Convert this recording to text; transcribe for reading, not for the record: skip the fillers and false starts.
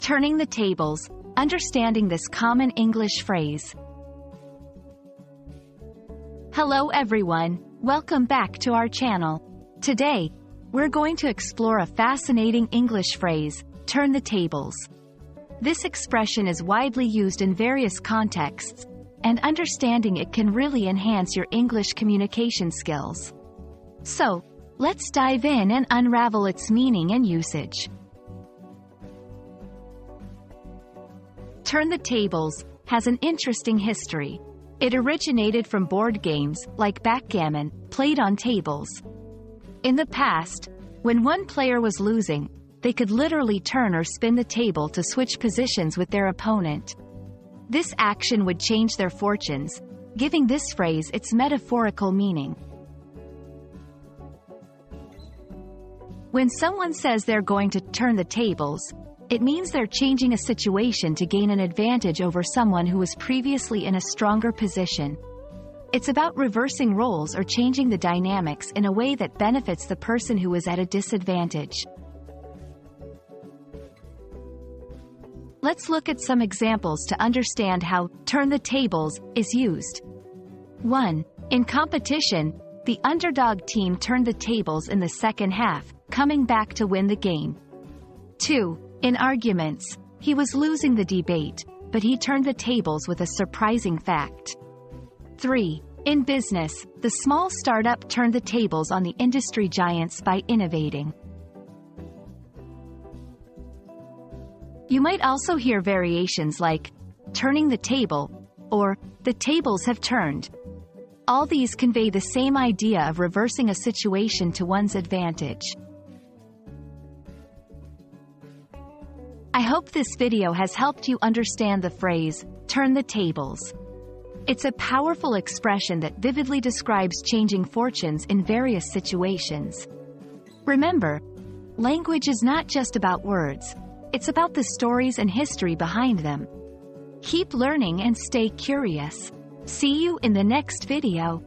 Turning the tables, understanding this common English phrase. Hello everyone, welcome back to our channel. Today, we're going to explore a fascinating English phrase, turn the tables. This expression is widely used in various contexts, and understanding it can really enhance your English communication skills. So, let's dive in and unravel its meaning and usage. Turn the tables has an interesting history. It originated from board games, like backgammon, played on tables. In the past, when one player was losing, they could literally turn or spin the table to switch positions with their opponent. This action would change their fortunes, giving this phrase its metaphorical meaning. When someone says they're going to turn the tables, it means they're changing a situation to gain an advantage over someone who was previously in a stronger position. It's about reversing roles or changing the dynamics in a way that benefits the person who is at a disadvantage. Let's look at some examples to understand how turn the tables is used. 1. In competition, the underdog team turned the tables in the second half, coming back to win the game. 2. In arguments, he was losing the debate, but he turned the tables with a surprising fact. 3. In business, the small startup turned the tables on the industry giants by innovating. You might also hear variations like, turning the table, or, the tables have turned. All these convey the same idea of reversing a situation to one's advantage. I hope this video has helped you understand the phrase, turn the tables. It's a powerful expression that vividly describes changing fortunes in various situations. Remember, language is not just about words, it's about the stories and history behind them. Keep learning and stay curious. See you in the next video.